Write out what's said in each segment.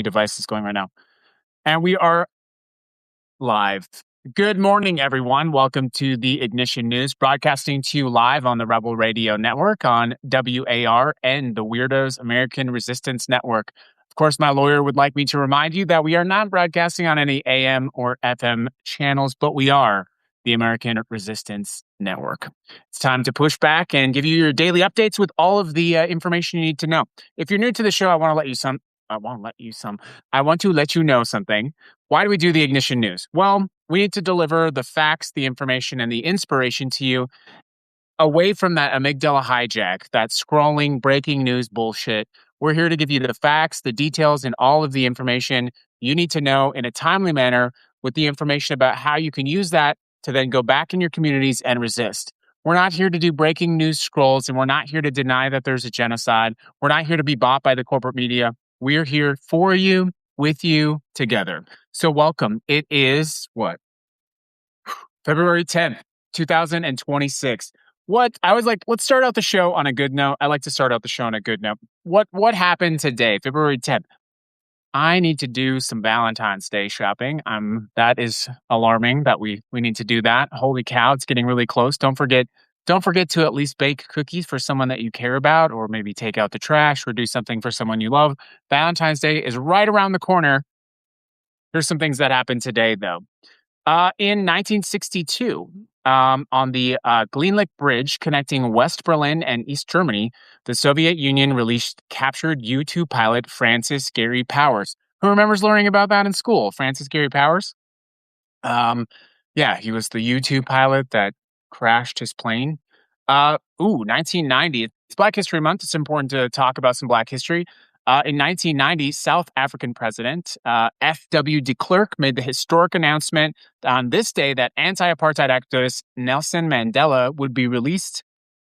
device is going right now. And we are live. Good morning, everyone. Welcome to the Ignition News, broadcasting to you live on the Rebel Radio Network on WAR and the Weirdos American Resistance Network. Of course, my lawyer would like me to remind you that we are not broadcasting on any AM or FM channels, but we are the American Resistance Network. It's time to push back and give you your daily updates with all of the information you need to know. If you're new to the show, I want to let you know something. Why do we do the Ignition News? Well, we need to deliver the facts, the information, and the inspiration to you away from that amygdala hijack, that scrolling, breaking news bullshit. We're here to give you the facts, the details, and all of the information you need to know in a timely manner with the information about how you can use that to then go back in your communities and resist. We're not here to do breaking news scrolls, and we're not here to deny that there's a genocide. We're not here to be bought by the corporate media. We're here for you, with you, together. So welcome. It is February 10th, 2026. I was like, let's start out the show on a good note. I like to start out the show on a good note. What happened today, February 10th? I need to do some Valentine's Day shopping. That is alarming that we need to do that. Holy cow, it's getting really close. Don't forget to at least bake cookies for someone that you care about, or maybe take out the trash or do something for someone you love. Valentine's Day is right around the corner. Here's some things that happened today, though. In 1962, on the Gleenlick Bridge connecting West Berlin and East Germany, the Soviet Union released captured U-2 pilot Francis Gary Powers. Who remembers learning about that in school? Francis Gary Powers? Yeah, he was the U-2 pilot that crashed his plane. 1990. It's Black History Month. It's important to talk about some Black history. In 1990, South African President F.W. de Klerk made the historic announcement on this day that anti-apartheid activist Nelson Mandela would be released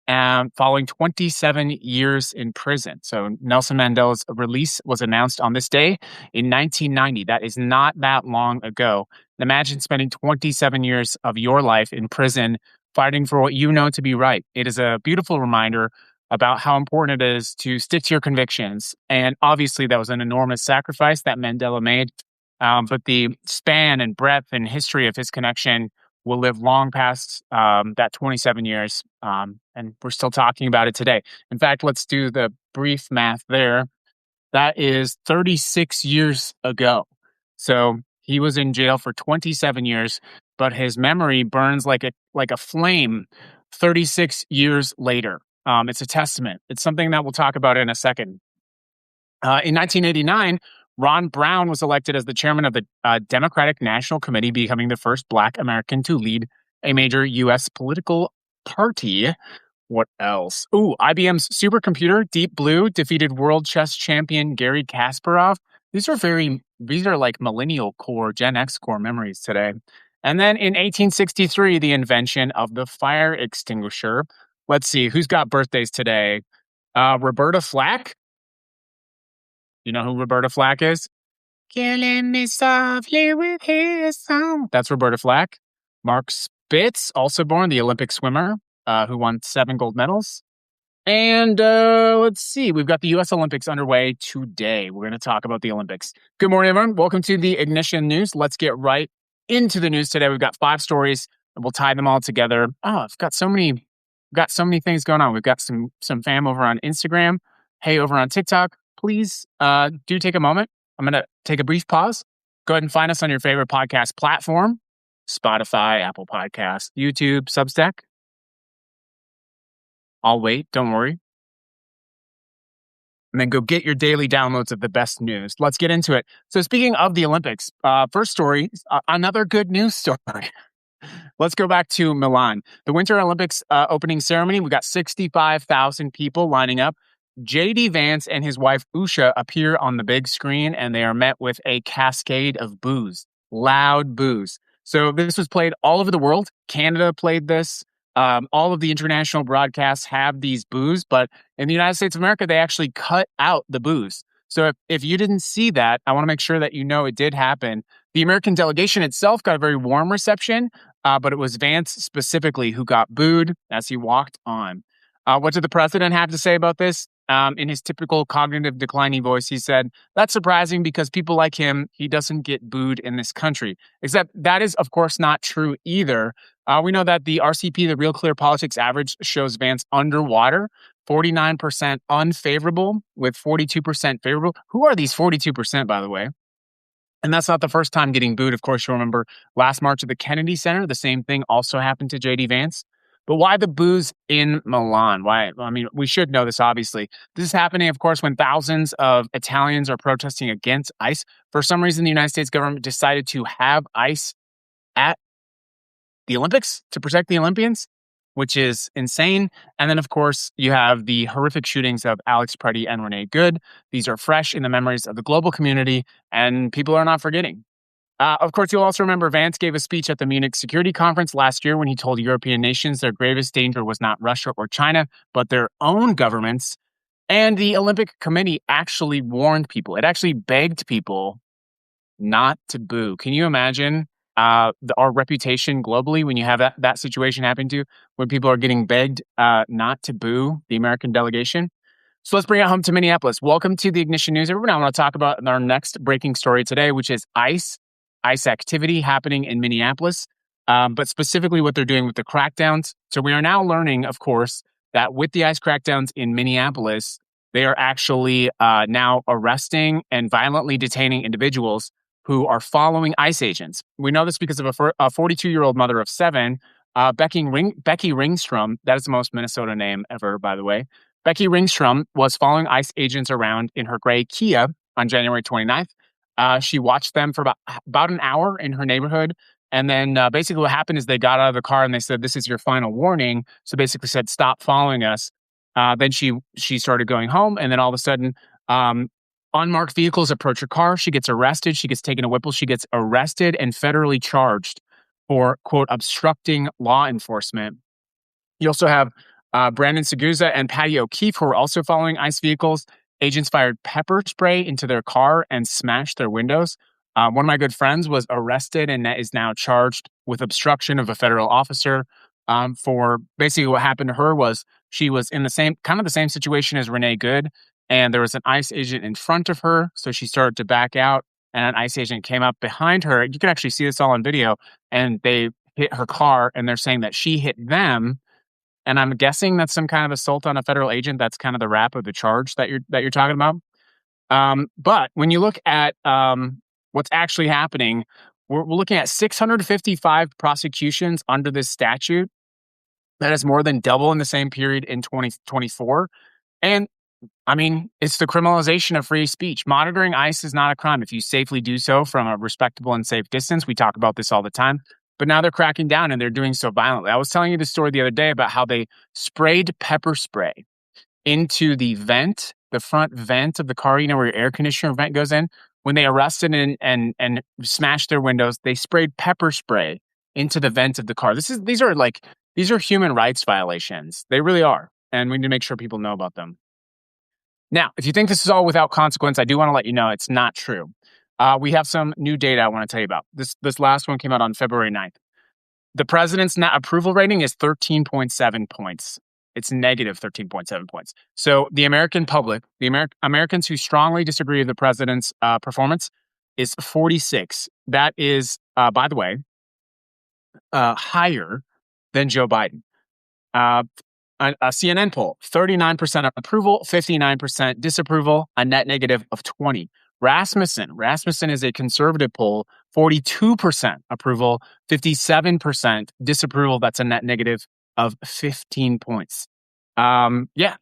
following 27 years in prison. So Nelson Mandela's release was announced on this day in 1990. That is not that long ago. Imagine spending 27 years of your life in prison fighting for what you know to be right. It is a beautiful reminder about how important it is to stick to your convictions. And obviously, that was an enormous sacrifice that Mandela made. But the span and breadth and history of his connection will live long past that 27 years. And we're still talking about it today. In fact, let's do the brief math there. That is 36 years ago. So he was in jail for 27 years, but his memory burns like a flame 36 years later. It's a testament. It's something that we'll talk about in a second. In 1989, Ron Brown was elected as the chairman of the Democratic National Committee, becoming the first Black American to lead a major U.S. political party. What else? IBM's supercomputer, Deep Blue, defeated world chess champion Garry Kasparov. These are like millennial core, Gen X core memories today. And then in 1863, the invention of the fire extinguisher. Let's see, who's got birthdays today? Roberta Flack? You know who Roberta Flack is? Killing me softly with his song. That's Roberta Flack. Mark Spitz, also born, the Olympic swimmer, who won 7 gold medals. And let's see, we've got the U.S. Olympics underway today. We're going to talk about the Olympics. Good morning, everyone. Welcome to the Ignition News. Let's get right into the news today. We've got 5 stories, and we'll tie them all together. I've got so many things going on. We've got some fam over on Instagram. Hey, over on TikTok, please do take a moment. I'm going to take a brief pause. Go ahead and find us on your favorite podcast platform: Spotify, Apple Podcasts, YouTube, Substack. I'll wait. Don't worry. And then go get your daily downloads of the best news. Let's get into it. So speaking of the Olympics, first story, another good news story. Let's go back to Milan. The Winter Olympics opening ceremony, we got 65,000 people lining up. J.D. Vance and his wife Usha appear on the big screen, and they are met with a cascade of boos, loud boos. So this was played all over the world. Canada played this. All of the international broadcasts have these boos, but in the United States of America, they actually cut out the boos. So if you didn't see that, I want to make sure that you know it did happen. The American delegation itself got a very warm reception, but it was Vance specifically who got booed as he walked on. What did the president have to say about this? In his typical cognitive declining voice, he said, "That's surprising because people like him, he doesn't get booed in this country." Except that is, of course, not true either. We know that the RCP, the Real Clear Politics average, shows Vance underwater, 49% unfavorable with 42% favorable. Who are these 42%, by the way? And that's not the first time getting booed. Of course, you remember last March at the Kennedy Center, the same thing also happened to JD Vance. But why the boos in Milan? Why? I mean, we should know this, obviously. This is happening, of course, when thousands of Italians are protesting against ICE. For some reason, the United States government decided to have ICE at the Olympics to protect the Olympians, which is insane. And then, of course, you have the horrific shootings of Alex Preddy and Renee Good. These are fresh in the memories of the global community, and people are not forgetting. Of course, you'll also remember Vance gave a speech at the Munich Security Conference last year when he told European nations their gravest danger was not Russia or China, but their own governments. And the Olympic Committee actually warned people. It actually begged people not to boo. Can you imagine our reputation globally when you have that situation happen to you, when people are getting begged not to boo the American delegation? So let's bring it home to Minneapolis. Welcome to the Ignition News. Everyone, I want to talk about our next breaking story today, which is ICE activity happening in Minneapolis, but specifically what they're doing with the crackdowns. So we are now learning, of course, that with the ICE crackdowns in Minneapolis, they are actually now arresting and violently detaining individuals who are following ICE agents. We know this because of a 42-year-old mother of seven, Becky Ringstrom. That is the most Minnesota name ever, by the way. Becky Ringstrom was following ICE agents around in her gray Kia on January 29th. She watched them for about an hour in her neighborhood. And then basically what happened is they got out of the car and they said, "This is your final warning." So basically said, "Stop following us." Then she started going home. And then all of a sudden, unmarked vehicles approach her car. She gets arrested. She gets taken to Whipple. She gets arrested and federally charged for, quote, obstructing law enforcement. You also have Brandon Seguza and Patty O'Keefe, who were also following ICE vehicles. Agents fired pepper spray into their car and smashed their windows. One of my good friends was arrested and is now charged with obstruction of a federal officer. For basically what happened to her was she was in the same situation as Renee Good, and there was an ICE agent in front of her, so she started to back out, and an ICE agent came up behind her. You can actually see this all on video, and they hit her car, and they're saying that she hit them. And I'm guessing that's some kind of assault on a federal agent. That's kind of the wrap of the charge that you're talking about. But when you look at what's actually happening, we're looking at 655 prosecutions under this statute. That is more than double in the same period in 2024. And I mean, it's the criminalization of free speech. Monitoring ICE is not a crime if you safely do so from a respectable and safe distance. We talk about this all the time. But now they're cracking down and they're doing so violently. I was telling you the story the other day about how they sprayed pepper spray into the vent, the front vent of the car, where your air conditioner vent goes in. When they arrested and smashed their windows, they sprayed pepper spray into the vent of the car. These are human rights violations. They really are. And we need to make sure people know about them. Now, if you think this is all without consequence, I do want to let you know it's not true. We have some new data I want to tell you about. This last one came out on February 9th. The president's net approval rating is 13.7 points. It's negative 13.7 points. So the American public, Americans who strongly disagree with the president's performance, is 46. That is, by the way, higher than Joe Biden. A CNN poll, 39% approval, 59% disapproval, a net negative of 20. Rasmussen is a conservative poll, 42% approval, 57% disapproval. That's a net negative of 15 points. Yeah.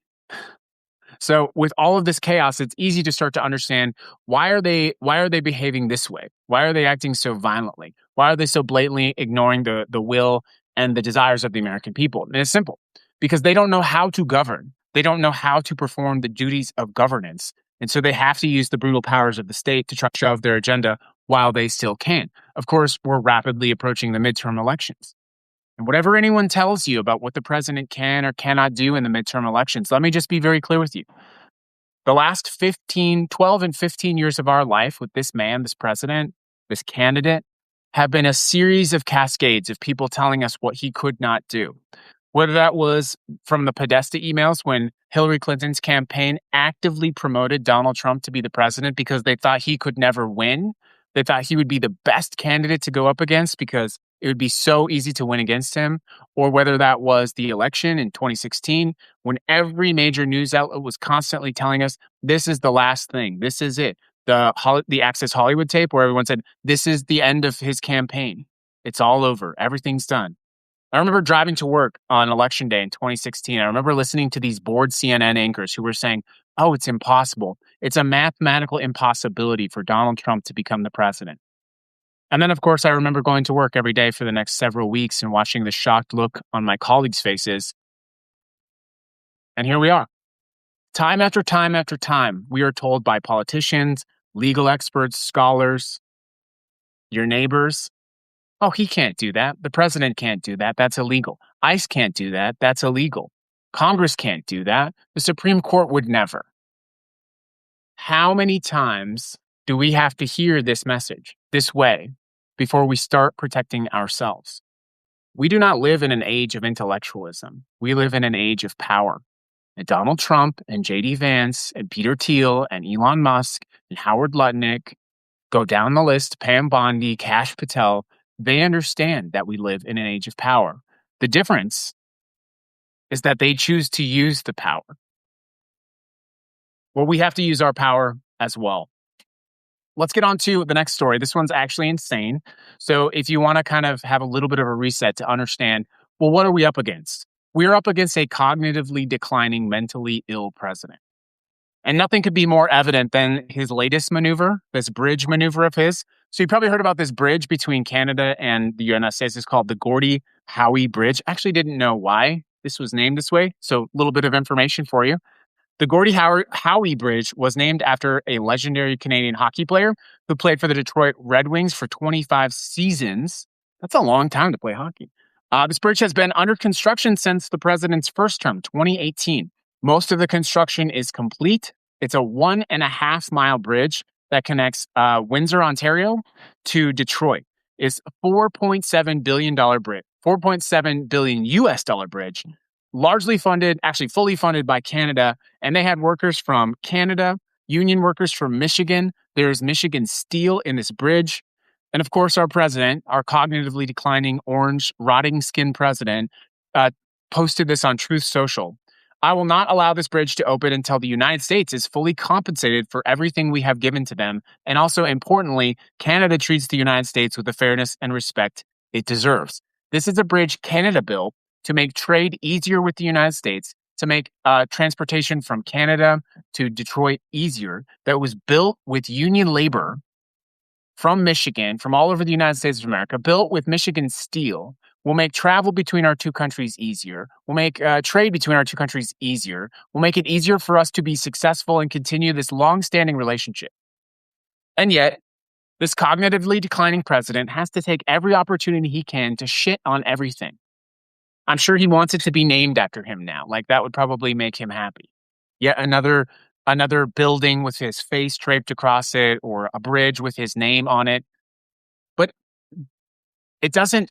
So with all of this chaos, it's easy to start to understand why are they behaving this way? Why are they acting so violently? Why are they so blatantly ignoring the will and the desires of the American people? And it's simple. Because they don't know how to govern. They don't know how to perform the duties of governance. And so they have to use the brutal powers of the state to try to shove their agenda while they still can. Of course, we're rapidly approaching the midterm elections. And whatever anyone tells you about what the president can or cannot do in the midterm elections, let me just be very clear with you. The last 12 and 15 years of our life with this man, this president, this candidate, have been a series of cascades of people telling us what he could not do. Whether that was from the Podesta emails when Hillary Clinton's campaign actively promoted Donald Trump to be the president because they thought he could never win. They thought he would be the best candidate to go up against because it would be so easy to win against him, or whether that was the election in 2016 when every major news outlet was constantly telling us this is the last thing, this is it. The Access Hollywood tape where everyone said this is the end of his campaign. It's all over. Everything's done. I remember driving to work on election day in 2016. I remember listening to these bored CNN anchors who were saying, oh, it's impossible. It's a mathematical impossibility for Donald Trump to become the president. And then, of course, I remember going to work every day for the next several weeks and watching the shocked look on my colleagues' faces. And here we are. Time after time after time, we are told by politicians, legal experts, scholars, your neighbors, oh, he can't do that. The president can't do that. That's illegal. ICE can't do that. That's illegal. Congress can't do that. The Supreme Court would never. How many times do we have to hear this message this way before we start protecting ourselves? We do not live in an age of intellectualism. We live in an age of power. And Donald Trump and J.D. Vance and Peter Thiel and Elon Musk and Howard Lutnick, go down the list, Pam Bondi, Kash Patel, they understand that we live in an age of power. The difference is that they choose to use the power. Well, we have to use our power as well. Let's get on to the next story. This one's actually insane. So if you want to kind of have a little bit of a reset to understand, well, what are we up against? We're up against a cognitively declining, mentally ill president. And nothing could be more evident than his latest maneuver, this bridge maneuver of his. So you probably heard about this bridge between Canada and the United States. It's called the Gordie Howe Bridge. I actually didn't know why this was named this way. So a little bit of information for you. The Gordie Howe Bridge was named after a legendary Canadian hockey player who played for the Detroit Red Wings for 25 seasons. That's a long time to play hockey. This bridge has been under construction since the president's first term, 2018. Most of the construction is complete. It's a 1.5 mile bridge that connects Windsor, Ontario to Detroit. It's a $4.7 billion bridge, $4.7 billion US dollar bridge, largely funded, actually fully funded by Canada. And they had workers from Canada, union workers from Michigan. There's Michigan Steel in this bridge. And of course, our president, our cognitively declining, orange, rotting skin president, posted this on Truth Social. I will not allow this bridge to open until the United States is fully compensated for everything we have given to them. And also, importantly, Canada treats the United States with the fairness and respect it deserves. This is a bridge Canada built to make trade easier with the United States, to make transportation from Canada to Detroit easier, that was built with union labor from Michigan, from all over the United States of America, built with Michigan Steel, will make travel between our two countries easier. Will make trade between our two countries easier. Will make it easier for us to be successful and continue this long-standing relationship. And yet, this cognitively declining president has to take every opportunity he can to shit on everything. I'm sure he wants it to be named after him now. Like, that would probably make him happy. Yet another building with his face draped across it, or a bridge with his name on it. But it doesn't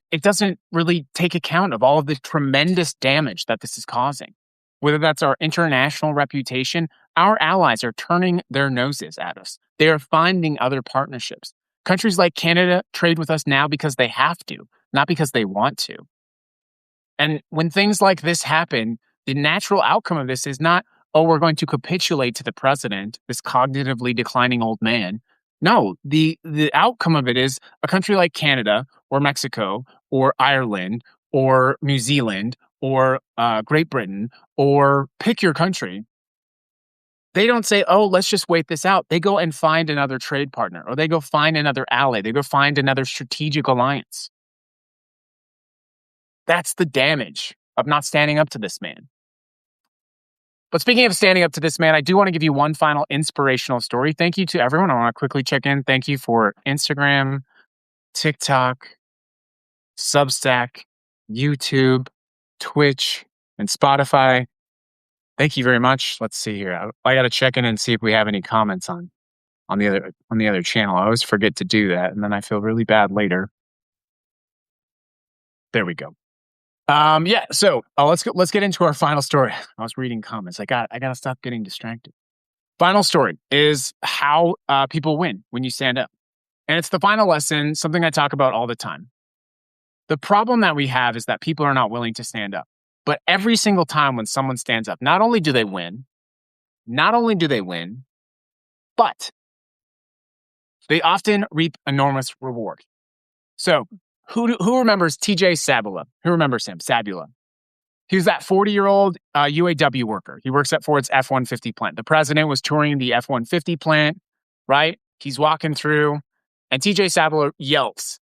really take account of all of the tremendous damage that this is causing. Whether that's our international reputation, our allies are turning their noses at us. They are finding other partnerships. Countries like Canada trade with us now because they have to, not because they want to. And when things like this happen, the natural outcome of this is not, oh, we're going to capitulate to the president, this cognitively declining old man. No, the outcome of it is a country like Canada or Mexico or Ireland or New Zealand or Great Britain, or pick your country. They don't say, oh, let's just wait this out. They go and find another trade partner, or they go find another ally. They go find another strategic alliance. That's the damage of not standing up to this man. But speaking of standing up to this man, I do want to give you one final inspirational story. Thank you to everyone. I want to quickly check in. Thank you for Instagram, TikTok, Substack, YouTube, Twitch, and Spotify. Thank you very much. Let's see here. I got to check in and see if we have any comments on the other channel. I always forget to do that, and then I feel really bad later. There we go. Yeah. So let's get into our final story. I was reading comments. I gotta stop getting distracted. Final story is how people win when you stand up, and it's the final lesson. Something I talk about all the time. The problem that we have is that people are not willing to stand up. But every single time when someone stands up, not only do they win, but they often reap enormous reward. So, who remembers TJ Sabula? Who remembers him? Sabula. He was that 40-year-old UAW worker. He works at Ford's F-150 plant. The president was touring the F-150 plant, right? He's walking through, and TJ Sabula yells,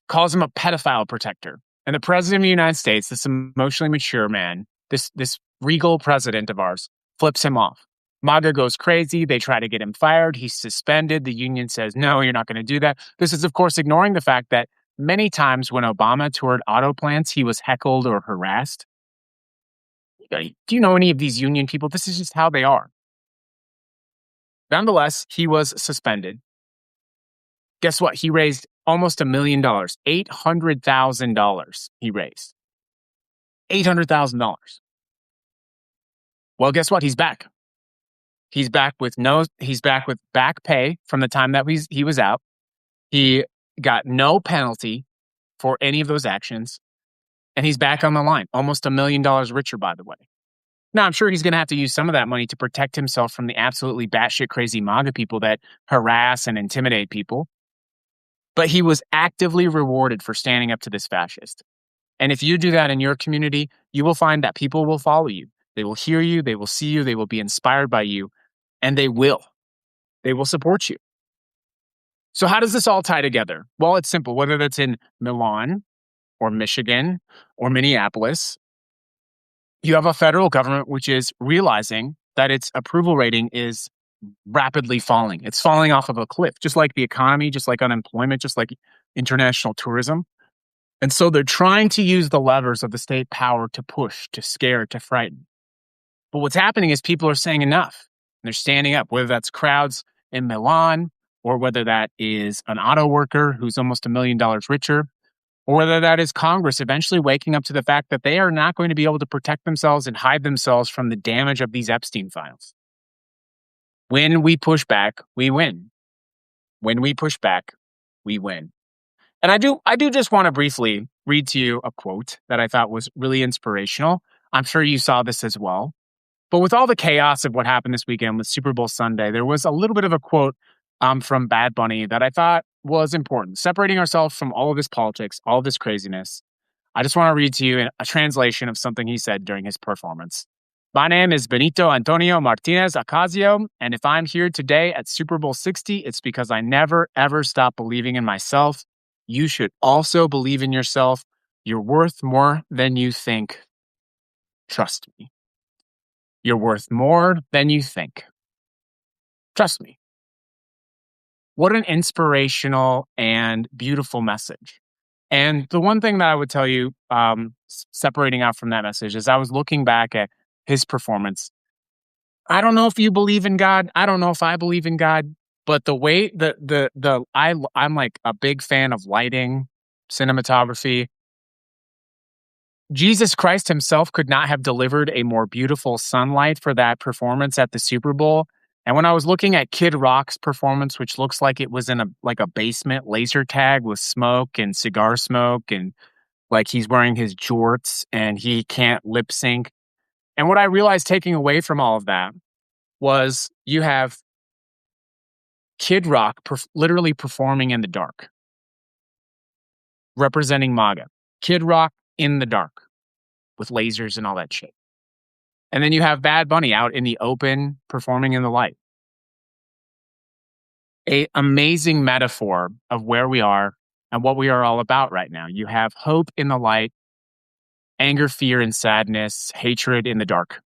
calls him a pedophile protector. And the president of the United States, this emotionally mature man, this regal president of ours, flips him off. MAGA goes crazy. They try to get him fired. He's suspended. The union says, no, you're not going to do that. This is, of course, ignoring the fact that many times when Obama toured auto plants, he was heckled or harassed. Do you know any of these union people? This is just how they are. Nonetheless, he was suspended. Guess what? He raised almost $1 million, $800,000 he raised. $800,000. Well, guess what? He's back. He's back with back pay from the time that he was out. He got no penalty for any of those actions. And he's back on the line, almost $1 million richer, by the way. Now, I'm sure he's going to have to use some of that money to protect himself from the absolutely batshit crazy MAGA people that harass and intimidate people. But he was actively rewarded for standing up to this fascist. And if you do that in your community, you will find that people will follow you. They will hear you. They will see you. They will be inspired by you. And they will support you. So how does this all tie together? Well, it's simple. Whether that's in Milan or Michigan or Minneapolis, you have a federal government which is realizing that its approval rating is rapidly falling. It's falling off of a cliff, just like the economy, just like unemployment, just like international tourism. And so they're trying to use the levers of the state power to push, to scare, to frighten. But what's happening is people are saying enough. They're standing up, whether that's crowds in Milan or whether that is an auto worker who's almost $1 million richer, or whether that is Congress eventually waking up to the fact that they are not going to be able to protect themselves and hide themselves from the damage of these Epstein files. When we push back, we win. When we push back, we win. And I do just want to briefly read to you a quote that I thought was really inspirational. I'm sure you saw this as well. But with all the chaos of what happened this weekend with Super Bowl Sunday, there was a little bit of a quote from Bad Bunny that I thought was important. Separating ourselves from all of this politics, all of this craziness. I just want to read to you a translation of something he said during his performance. My name is Benito Antonio Martinez Ocasio, and if I'm here today at Super Bowl 60, it's because I never, ever stopped believing in myself. You should also believe in yourself. You're worth more than you think. Trust me. You're worth more than you think. Trust me. What an inspirational and beautiful message. And the one thing that I would tell you, separating out from that message, is I was looking back at his performance. I don't know if you believe in God. I don't know if I believe in God. But the way I'm like a big fan of lighting, cinematography. Jesus Christ himself could not have delivered a more beautiful sunlight for that performance at the Super Bowl. And when I was looking at Kid Rock's performance, which looks like it was in a basement laser tag with smoke and cigar smoke, and like he's wearing his jorts and he can't lip sync. And what I realized taking away from all of that was you have Kid Rock literally performing in the dark, representing MAGA. Kid Rock in the dark with lasers and all that shit. And then you have Bad Bunny out in the open performing in the light. An amazing metaphor of where we are and what we are all about right now. You have hope in the light, anger, fear, and sadness, hatred in the dark.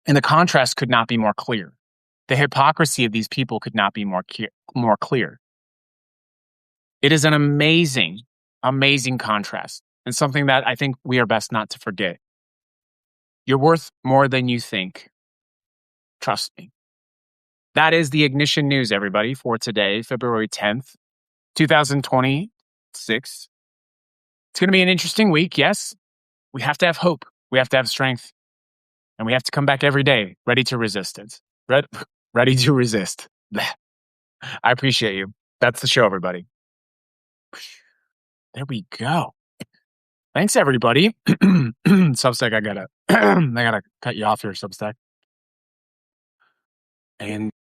And the contrast could not be more clear. The hypocrisy of these people could not be more clear. It is an amazing, amazing contrast, and something that I think we are best not to forget. You're worth more than you think. Trust me. That is the Ignition News, everybody, for today, February 10th, 2026. It's going to be an interesting week. Yes, we have to have hope. We have to have strength. And we have to come back every day ready to resist it. Red, ready to resist. Bleh. I appreciate you. That's the show, everybody. There we go. Thanks, everybody. Substack, I gotta cut you off here, Substack. And